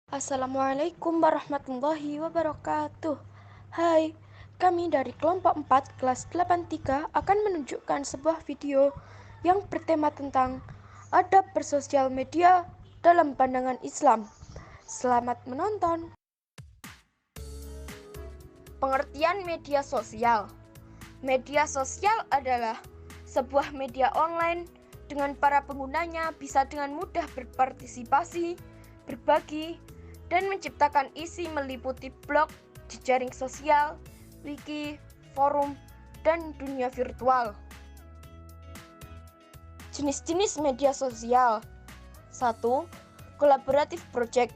Assalamualaikum warahmatullahi wabarakatuh. Hai, kami dari kelompok 4 kelas 83 akan menunjukkan sebuah video yang bertema tentang adab bersosial media dalam pandangan Islam. Selamat menonton. Pengertian media sosial. Media sosial adalah sebuah media online dengan para penggunanya bisa dengan mudah berpartisipasi, berbagi, dan menciptakan isi meliputi blog, jejaring sosial, wiki, forum, dan dunia virtual. Jenis-jenis media sosial. 1. Collaborative project.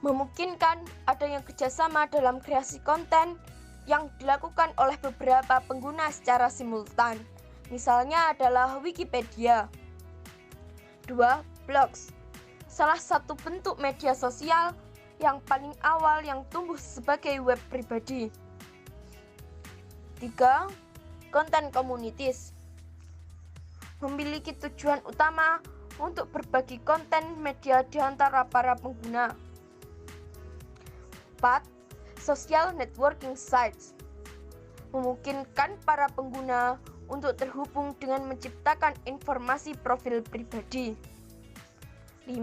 Memungkinkan adanya kerjasama dalam kreasi konten yang dilakukan oleh beberapa pengguna secara simultan. Misalnya adalah Wikipedia. 2. Blogs. Salah satu bentuk media sosial yang paling awal yang tumbuh sebagai web pribadi. 3. Content communities. Memiliki tujuan utama untuk berbagi konten media di antara para pengguna. 4. Social networking sites. Memungkinkan para pengguna untuk terhubung dengan menciptakan informasi profil pribadi. 5.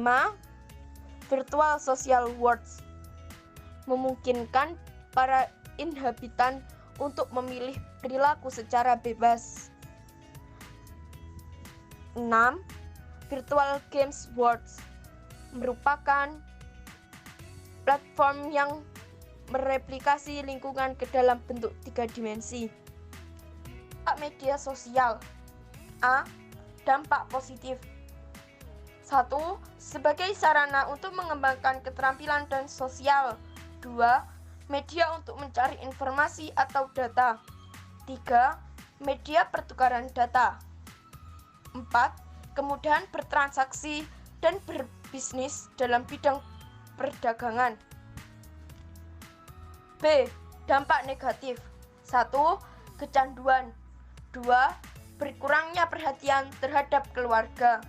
Virtual social worlds. Memungkinkan para inhabitan untuk memilih perilaku secara bebas. 6. Virtual games worlds. Merupakan platform yang mereplikasi lingkungan ke dalam bentuk 3 dimensi. Media sosial. A. Dampak positif. 1. Sebagai sarana untuk mengembangkan keterampilan dan sosial. 2. Media untuk mencari informasi atau data. 3. Media pertukaran data. 4. Kemudahan bertransaksi dan berbisnis dalam bidang perdagangan. B. Dampak negatif. 1. Kecanduan. 2. Berkurangnya perhatian terhadap keluarga.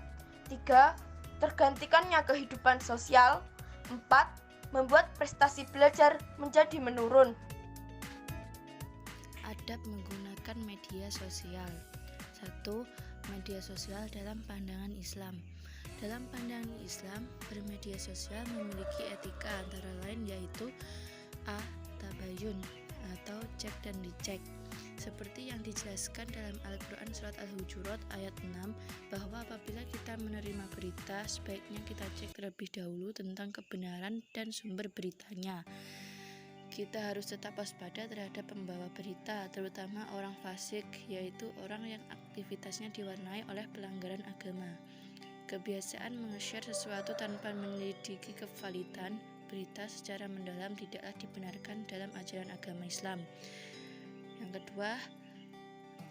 3. Tergantikannya kehidupan sosial. 4. Membuat prestasi belajar menjadi menurun. Adab menggunakan media sosial. 1. Media sosial dalam pandangan Islam. Dalam pandangan Islam, bermedia sosial memiliki etika antara lain yaitu A. Tabayun atau cek dan dicek. Seperti yang dijelaskan dalam Al-Quran Surat Al-Hujurat ayat 6 bahwa apabila kita menerima berita, sebaiknya kita cek terlebih dahulu tentang kebenaran dan sumber beritanya. Kita harus tetap waspada terhadap pembawa berita, terutama orang fasik, yaitu orang yang aktivitasnya diwarnai oleh pelanggaran agama. Kebiasaan menge-share sesuatu tanpa menyelidiki kevalidan berita secara mendalam tidaklah dibenarkan dalam ajaran agama Islam. Yang kedua,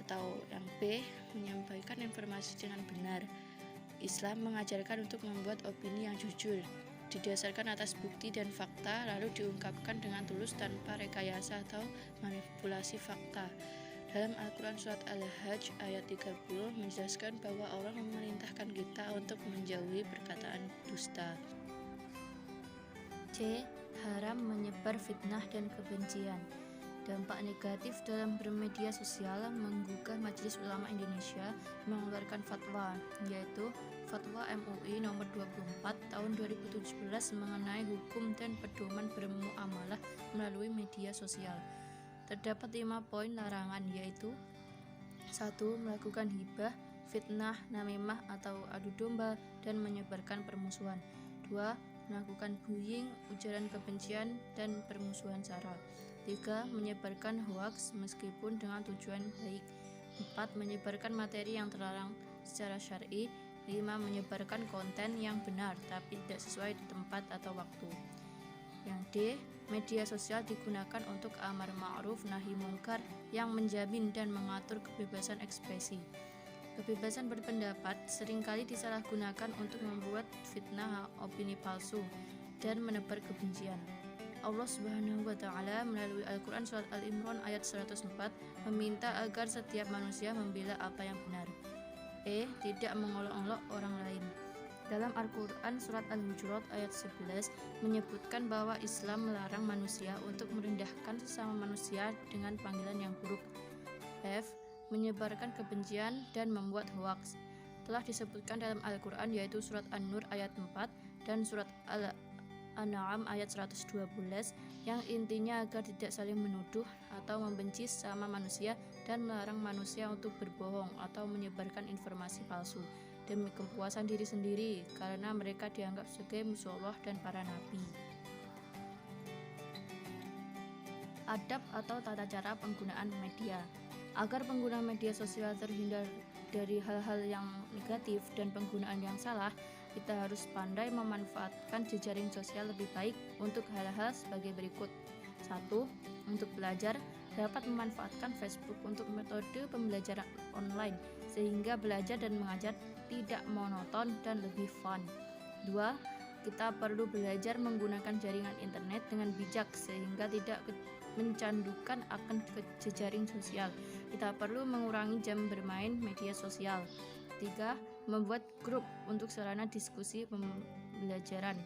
atau yang B, menyampaikan informasi dengan benar. Islam mengajarkan untuk membuat opini yang jujur, didasarkan atas bukti dan fakta, lalu diungkapkan dengan tulus tanpa rekayasa atau manipulasi fakta. Dalam Al-Quran Surat Al-Hajj ayat 30 menjelaskan bahwa Allah memerintahkan kita untuk menjauhi perkataan dusta. C. Haram menyebar fitnah dan kebencian. Dampak negatif dalam bermedia sosial menggugah Majelis Ulama Indonesia mengeluarkan fatwa, yaitu Fatwa MUI nomor 24 tahun 2017 mengenai hukum dan pedoman bermuamalah melalui media sosial. Terdapat 5 poin larangan, yaitu 1. Melakukan hibah, fitnah, namimah atau adu domba dan menyebarkan permusuhan. 2. Melakukan bullying, ujaran kebencian dan permusuhan sara. 3. Menyebarkan hoaks meskipun dengan tujuan baik. 4. Menyebarkan materi yang terlarang secara syar'i. 5. Menyebarkan konten yang benar tapi tidak sesuai di tempat atau waktu. Yang D. Media sosial digunakan untuk amar ma'ruf nahi munkar yang menjamin dan mengatur kebebasan ekspresi. Kebebasan berpendapat seringkali disalahgunakan untuk membuat fitnah, opini palsu, dan menebar kebencian. Allah Subhanahu wa Ta'ala melalui Al-Quran Surat Al-Imran ayat 104 meminta agar setiap manusia membela apa yang benar. E. Tidak mengolok-olok orang lain. Dalam Al-Quran surat Al-Hujurat ayat 11 menyebutkan bahwa Islam melarang manusia untuk merendahkan sesama manusia dengan panggilan yang buruk. F. Menyebarkan kebencian dan membuat hoaks. Telah disebutkan dalam Al-Quran yaitu surat An-Nur ayat 4 dan surat Al-An'am ayat 112 yang intinya agar tidak saling menuduh atau membenci sesama manusia dan melarang manusia untuk berbohong atau menyebarkan informasi palsu demi kepuasan diri sendiri karena mereka dianggap sebagai musuh Allah dan para nabi. Adab atau tata cara penggunaan media. Agar pengguna media sosial terhindar dari hal-hal yang negatif dan penggunaan yang salah, kita harus pandai memanfaatkan jejaring sosial lebih baik untuk hal-hal sebagai berikut. 1. Untuk belajar, dapat memanfaatkan Facebook untuk metode pembelajaran online sehingga belajar dan mengajar tidak monoton dan lebih fun. 2. Kita perlu belajar menggunakan jaringan internet dengan bijak sehingga tidak mencandukan akan jejaring sosial. Kita perlu mengurangi jam bermain media sosial. 3. Membuat grup untuk sarana diskusi pembelajaran.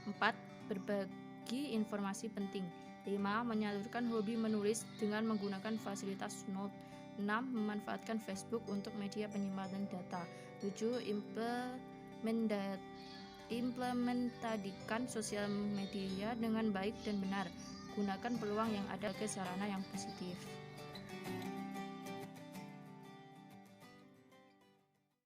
4. Berbagi informasi penting. 5. Menyalurkan hobi menulis dengan menggunakan fasilitas Note. 6. Memanfaatkan Facebook untuk media penyimpanan data. 7. Implementasikan sosial media dengan baik dan benar. Gunakan peluang yang ada ke sarana yang positif.